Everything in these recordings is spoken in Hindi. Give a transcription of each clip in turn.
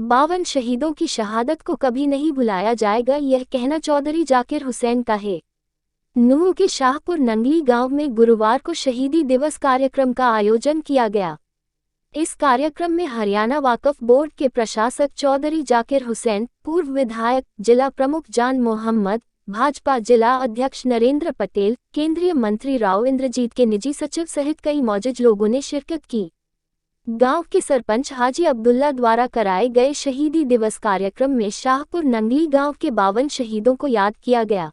52 शहीदों की शहादत को कभी नहीं भुलाया जाएगा, यह कहना चौधरी जाकिर हुसैन का है। नूंह के शाहपुर नंगली गांव में गुरुवार को शहीदी दिवस कार्यक्रम का आयोजन किया गया। इस कार्यक्रम में हरियाणा वक्फ बोर्ड के प्रशासक चौधरी जाकिर हुसैन, पूर्व विधायक, जिला प्रमुख जान मोहम्मद, भाजपा जिला अध्यक्ष नरेंद्र पटेल, केंद्रीय मंत्री राव इंद्रजीत के निजी सचिव सहित कई मौजूद लोगों ने शिरकत की। गांव के सरपंच हाजी अब्दुल्ला द्वारा कराए गए शहीदी दिवस कार्यक्रम में शाहपुर नंगली गांव के 52 शहीदों को याद किया गया।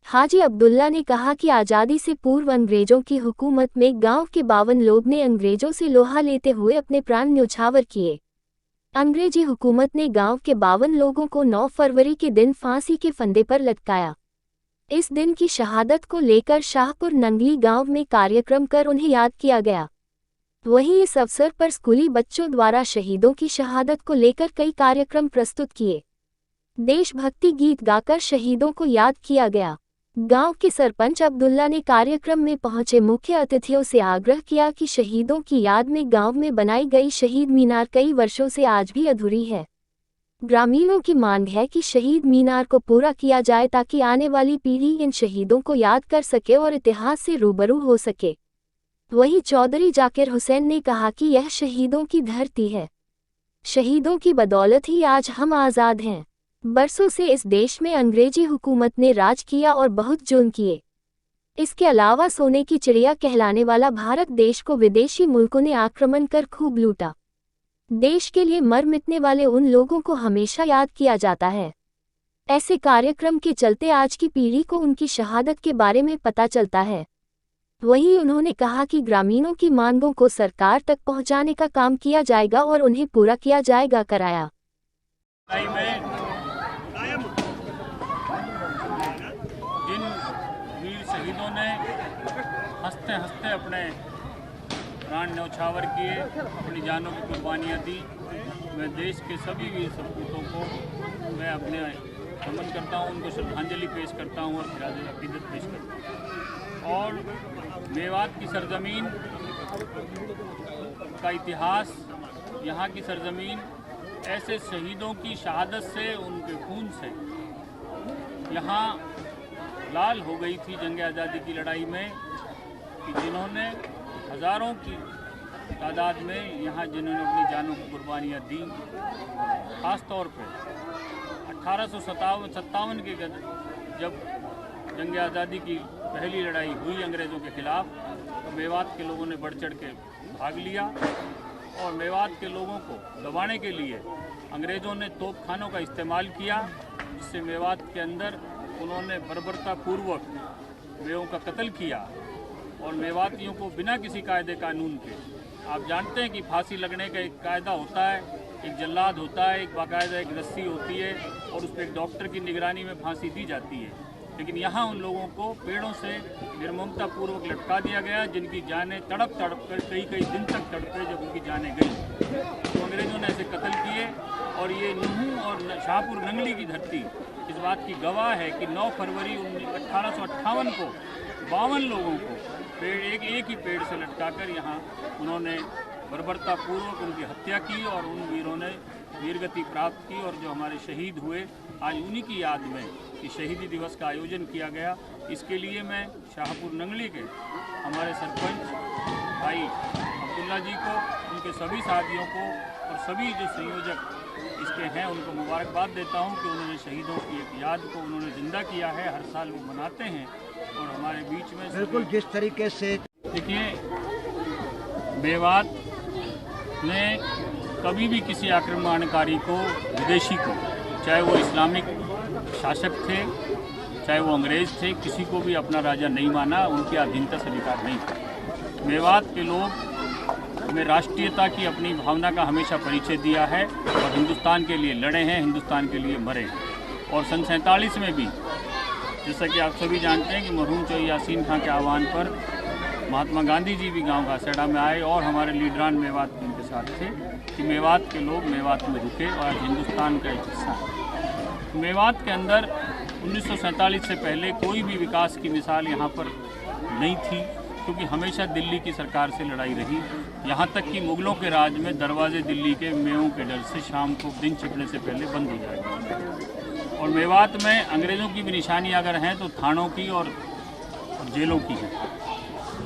हाजी अब्दुल्ला ने कहा कि आज़ादी से पूर्व अंग्रेजों की हुकूमत में गांव के 52 लोग ने अंग्रेजों से लोहा लेते हुए अपने प्राण न्यौछावर किए। अंग्रेजी हुकूमत ने गांव के 52 लोगों को 9 फरवरी के दिन फांसी के फंदे पर लटकाया। इस दिन की शहादत को लेकर शाहपुर नंगली गांव में कार्यक्रम कर उन्हें याद किया गया। वहीं इस अवसर पर स्कूली बच्चों द्वारा शहीदों की शहादत को लेकर कई कार्यक्रम प्रस्तुत किए। देशभक्ति गीत गाकर शहीदों को याद किया गया। गांव के सरपंच अब्दुल्ला ने कार्यक्रम में पहुंचे मुख्य अतिथियों से आग्रह किया कि शहीदों की याद में गांव में बनाई गई शहीद मीनार कई वर्षों से आज भी अधूरी है। ग्रामीणों की मांग है कि शहीद मीनार को पूरा किया जाए ताकि आने वाली पीढ़ी इन शहीदों को याद कर सके और इतिहास से रूबरू हो सके। वहीं चौधरी जाकिर हुसैन ने कहा कि यह शहीदों की धरती है। शहीदों की बदौलत ही आज हम आज़ाद हैं। बरसों से इस देश में अंग्रेजी हुकूमत ने राज किया और बहुत जुल्म किए। इसके अलावा सोने की चिड़िया कहलाने वाला भारत देश को विदेशी मुल्कों ने आक्रमण कर खूब लूटा। देश के लिए मर मिटने वाले उन लोगों को हमेशा याद किया जाता है। ऐसे कार्यक्रम के चलते आज की पीढ़ी को उनकी शहादत के बारे में पता चलता है। वहीं उन्होंने कहा कि ग्रामीणों की मांगों को सरकार तक पहुंचाने का काम किया जाएगा और उन्हें पूरा किया जाएगा। कराया जिन वीर शहीदों ने हंसते हंसते अपने प्राण न्यौछावर किए, अपनी जानों की कुर्बानियाँ दी, मैं देश के सभी वीर सपूतों को मैं अपने नमन करता हूँ, उनको श्रद्धांजलि पेश करता हूँ और खिराज अकीदत पेश करता हूँ। और मेवात की सरजमीन का इतिहास, यहाँ की सरजमीन ऐसे शहीदों की शहादत से, उनके खून से यहाँ लाल हो गई थी जंग आज़ादी की लड़ाई में, कि जिन्होंने हज़ारों की तादाद में यहाँ जिन्होंने अपनी जानों की कुर्बानियाँ दी। ख़ास तौर पर 1857 के जब जंग आज़ादी की पहली लड़ाई हुई अंग्रेज़ों के ख़िलाफ़, तो मेवात के लोगों ने बढ़ चढ़ के भाग लिया और मेवात के लोगों को दबाने के लिए अंग्रेज़ों ने तोपखानों का इस्तेमाल किया, जिससे मेवात के अंदर उन्होंने बर्बरतापूर्वक मेवों का कत्ल किया और मेवातियों को बिना किसी कायदे कानून के, आप जानते हैं कि फांसी लगने का एक कायदा होता है, एक जल्लाद होता है, एक बाकायदा एक रस्सी होती है और उस पर एक डॉक्टर की निगरानी में फांसी दी जाती है। लेकिन यहाँ उन लोगों को पेड़ों से निर्ममतापूर्वक लटका दिया गया, जिनकी जानें तड़प तड़प कर कई दिन तक तड़पे जब उनकी जानें गई। तो अंग्रेज़ों ने ऐसे कत्ल किए और ये नूंह और शाहपुर नंगली की धरती इस बात की गवाह है कि 9 फरवरी 1858 को 52 लोगों को एक ही पेड़ से लटकाकर यहाँ उन्होंने बर्बरतापूर्वक उनकी हत्या की और उन वीरों ने वीरगति प्राप्त की। और जो हमारे शहीद हुए, आज उन्हीं की याद में कि शहीदी दिवस का आयोजन किया गया। इसके लिए मैं शाहपुर नंगली के हमारे सरपंच भाई अब्दुल्ला जी को, उनके सभी साथियों को और सभी जो संयोजक इसके हैं उनको मुबारकबाद देता हूं कि उन्होंने शहीदों की एक याद को उन्होंने ज़िंदा किया है। हर साल वो मनाते हैं और हमारे बीच में बिल्कुल जिस तरीके से देखिए, मेवात ने कभी भी किसी आक्रमणकारी को, विदेशी को, चाहे वो इस्लामिक शासक थे, चाहे वो अंग्रेज़ थे, किसी को भी अपना राजा नहीं माना, उनकी अधीनता स्वीकार नहीं की। मेवात के लोग में राष्ट्रीयता की अपनी भावना का हमेशा परिचय दिया है और हिंदुस्तान के लिए लड़े हैं, हिंदुस्तान के लिए मरे हैं। और सन 47 में भी, जैसा कि आप सभी जानते हैं कि मरहूम चौधरी यासीन खां के आह्वान पर महात्मा गांधी जी भी गांव घासेड़ा में आए और हमारे लीडरान मेवात उनके साथ थे कि मेवात के लोग मेवात में रुके और हिंदुस्तान का एक हिस्सा है। मेवात के अंदर 1947 से पहले कोई भी विकास की मिसाल यहाँ पर नहीं थी। क्योंकि हमेशा दिल्ली की सरकार से लड़ाई रही। यहाँ तक कि मुगलों के राज में दरवाजे दिल्ली के मेवों के डर से शाम को दिन छिपने से पहले बंद हो जाएगा। और मेवात में अंग्रेज़ों की भी निशानी अगर हैं तो थानों की और जेलों की है।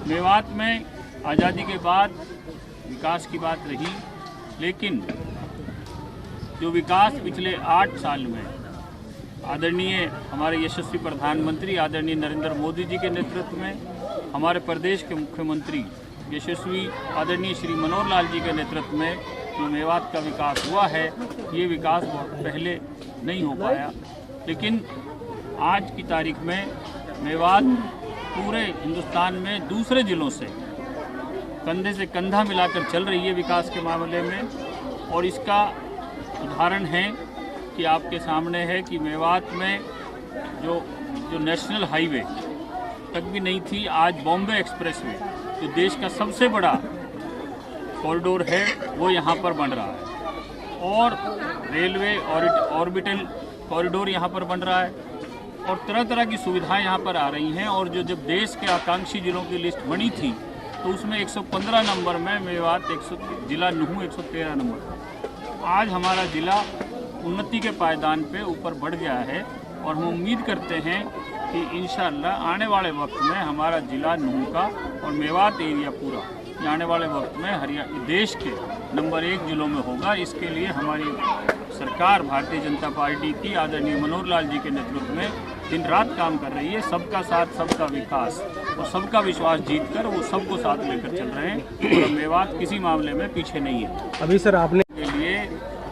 मेवात में आज़ादी के बाद विकास की बात रही, लेकिन जो विकास पिछले 8 साल में आदरणीय हमारे यशस्वी प्रधानमंत्री आदरणीय नरेंद्र मोदी जी के नेतृत्व में, हमारे प्रदेश के मुख्यमंत्री यशस्वी आदरणीय श्री मनोहर लाल जी के नेतृत्व में जो मेवात का विकास हुआ है, ये विकास बहुत पहले नहीं हो पाया। लेकिन आज की तारीख में मेवात पूरे हिंदुस्तान में दूसरे ज़िलों से कंधे से कंधा मिलाकर चल रही है विकास के मामले में। और इसका उदाहरण है कि आपके सामने है कि मेवात में जो नेशनल हाईवे तक भी नहीं थी, आज बॉम्बे एक्सप्रेसवे जो देश का सबसे बड़ा कॉरिडोर है वो यहाँ पर बन रहा है। और रेलवे ऑर्बिटल कॉरिडोर यहाँ पर बन रहा है और तरह तरह की सुविधाएं यहाँ पर आ रही हैं। और जब देश के आकांक्षी जिलों की लिस्ट बनी थी तो उसमें 115 नंबर में मेवात जिला नुहू 113 नंबर। आज हमारा ज़िला उन्नति के पायदान पे ऊपर बढ़ गया है और हम उम्मीद करते हैं कि इंशाअल्लाह आने वाले वक्त में हमारा ज़िला नुहू का और मेवात एरिया पूरा आने वाले वक्त में देश के नंबर 1 ज़िलों में होगा। इसके लिए हमारी सरकार भारतीय जनता पार्टी की आदरणीय मनोहर लाल जी के नेतृत्व में दिन रात काम कर रही है। सबका साथ सबका विकास और सबका विश्वास जीतकर वो सबको साथ लेकर चल रहे हैं और मेवात किसी मामले में पीछे नहीं है। अभी सर आपने के लिए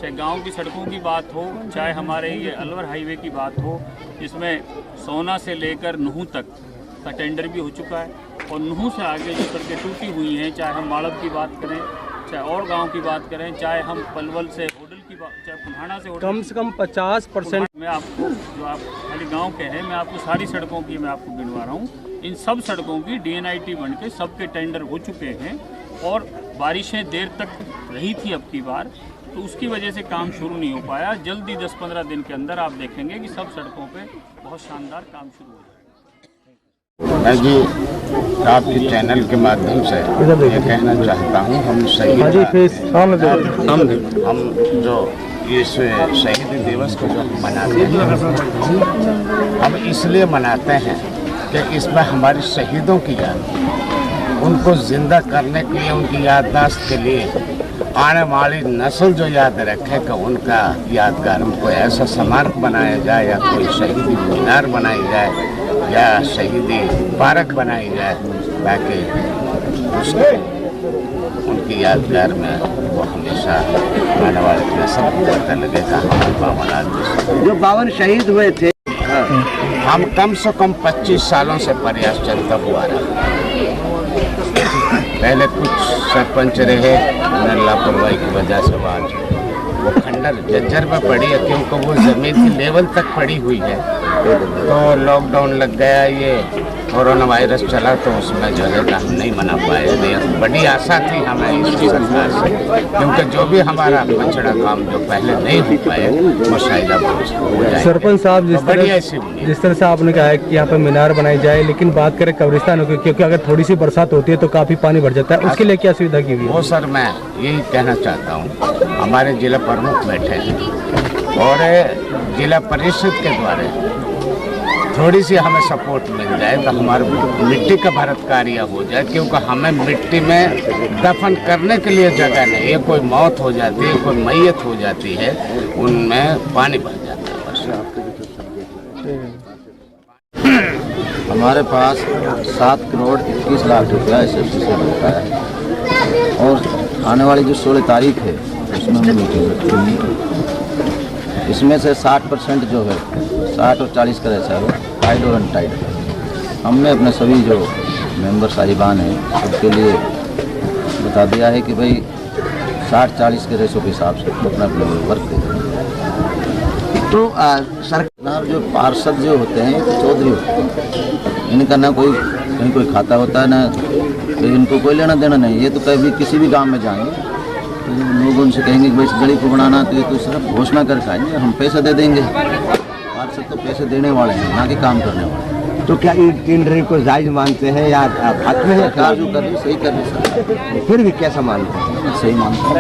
चाहे गांव की सड़कों की बात हो, चाहे हमारे ये अलवर हाईवे की बात हो, इसमें सोना से लेकर नुहू तक का टेंडर भी हो चुका है। और नुहू से आगे जो सड़कें टूटी हुई हैं, चाहे हम माड़व की बात करें, चाहे और गांव की बात करें, चाहे हम पलवल से होडल की बात, चाहे पुन्हाना से होडल, कम से कम 50% मैं आपको जो आप खाली गांव के हैं, मैं आपको सारी सड़कों की मैं आपको गिनवा रहा हूँ। इन सब सड़कों की DNIT बन के सबके टेंडर हो चुके हैं। और बारिशें देर तक रही थी अब की बार, तो उसकी वजह से काम शुरू नहीं हो पाया। जल्दी 10-15 दिन के अंदर आप देखेंगे कि सब सड़कों पे बहुत शानदार काम शुरू हो जाएगा। मैं जी आपके चैनल के माध्यम से ये कहना चाहता हूँ, हम जो इस शहीद दिवस को जो मनाते हैं, हम इसलिए मनाते हैं कि इसमें हमारे शहीदों की याद, उनको जिंदा करने के लिए, उनकी याददाश्त के लिए आने वाली नस्ल जो याद रखे कि उनका यादगार कोई ऐसा स्मारक बनाया जाए या कोई शहीदी मीनार बनाई जाए या शहीदी पार्क बनाई जाए, ताकि उसको उनकी यादगार में वो हमेशा आने वाले नस्ल को पता लगेगा हमारे 52 आदमी जो 52 शहीद हुए थे। हम कम से कम 25 सालों से प्रयास चलता हुआ रहा। पहले कुछ सरपंच रहे, लापरवाही की वजह से आज वो खंडर जर्जर में पड़ी है, क्योंकि वो ज़मीन की लेवल तक पड़ी हुई है। तो लॉकडाउन लग गया, ये कोरोना वायरस चला, तो उसमें जो है हम नहीं मना पाए। नहीं, बड़ी आशा थी हमें इस सरकार से, क्योंकि जो भी हमारा पिछड़ा काम जो पहले नहीं हो पाए वो शायद अब हो जाए। सरपंच साहब जिस तरह से आपने कहा है कि यहाँ पर मीनार बनाई जाए, लेकिन बात करें कब्रिस्तानों की, क्योंकि अगर थोड़ी सी बरसात होती है तो काफ़ी पानी भर जाता है, उसके लिए क्या सुविधा की हुई है? वो सर मैं यही कहना चाहता हूँ, हमारे जिला प्रमुख बैठे हैं और जिला परिषद के द्वारा थोड़ी सी हमें सपोर्ट मिल जाए तो हमारे मिट्टी का भरत कार्य हो जाए, क्योंकि हमें मिट्टी में दफन करने के लिए जगह नहीं है। कोई मौत हो जाती है, कोई मैयत हो जाती है, उनमें पानी भर जाता है। बस हमारे पास 7 करोड़ 21 लाख रुपया SFC से बनता है और आने वाली जो 16 तारीख है उसमें हम मीटिंग रखेंगे। इसमें से 60% जो है 60 और 40 का रेशा है टाइड और अनटाइड। हमने अपने सभी जो मेंबर साहिबान हैं सबके लिए बता दिया है कि भाई 60-40 के रेशो के हिसाब से अपना अपना वर्क करें। तो सरकार जो पार्षद जो होते हैं तो चौधरी होते हैं, इनका ना कोई कहीं कोई खाता होता है, ना तो इनको कोई लेना देना नहीं। ये तो कभी किसी भी गांव में जाएंगे तो लोग उनसे कहेंगे कि भाई इस गली को बनाना, तो ये तो सिर्फ घोषणा कर खाएंगे, हम पैसे दे देंगे। पार्षद तो पैसे देने वाले हैं, ना कि काम करने वाले हैं। तो क्या टेंडरिंग को जायज मानते हैं या हक में है? सरकार जो कर रही सही कर रही सर, फिर भी कैसा मानते हैं? सही मानता हूँ।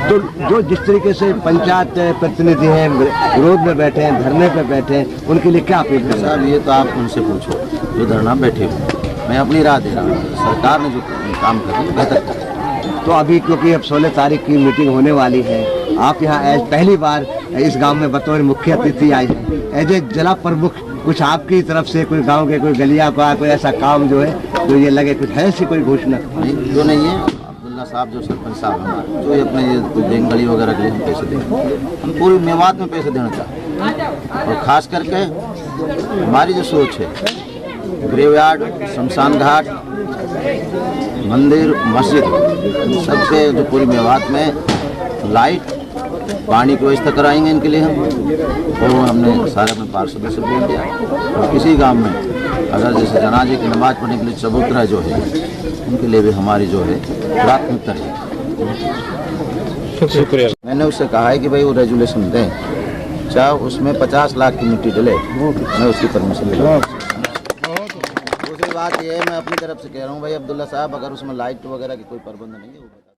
तो जो जिस तरीके से पंचायत प्रतिनिधि हैं विरोध में बैठे हैं, धरने पे बैठे हैं, उनके लिए क्या अपील करें? साहब ये तो आप उनसे पूछो जो धरना बैठे हुए, मैं अपनी राय दे रहा हूँ। सरकार ने जो काम कर रही बेहतर कर रही है। तो अभी क्योंकि अब 16 तारीख की मीटिंग होने वाली है, आप यहाँ एज पहली बार इस गांव में बतौर मुख्य अतिथि आए हैं, एज ए जिला प्रमुख, कुछ आपकी तरफ से कोई गांव के कोई गलिया का कोई ऐसा काम जो है तो ये लगे कुछ है ऐसी कोई घोषणा? नहीं, जो नहीं है अब्दुल्ला साहब जो सरपंच साहब हैं, जो ये अपने ये गली वगैरह के लिए हम पैसे देंगे, हम पूरी मेवात में पैसे देना चाहते हैं। और ख़ास करके हमारी जो सोच है, ग्रेवयार्ड, शमशान घाट, मंदिर, मस्जिद, सबके जो पूरी मेवात में लाइट, पानी की व्यवस्था कराएंगे इनके लिए हम। और हमने सारे अपने पार्षदों से बोल दिया। और किसी गांव में अगर जैसे जनाजे की नमाज पढ़ने के लिए चबूतरा जो है, उनके लिए भी हमारी जो है प्राथमिकता है। शुक्रिया। मैंने उससे कहा है कि भाई वो रेजुलेशन दें, चाहे उसमें 50 लाख की मिट्टी डले, मैं उसकी परमिशन ले लूँ। दूसरी बात ये है, मैं अपनी तरफ से कह रहा हूँ भाई अब्दुल्ला साहब, अगर उसमें लाइट वगैरह की कोई प्रबंध नहीं है।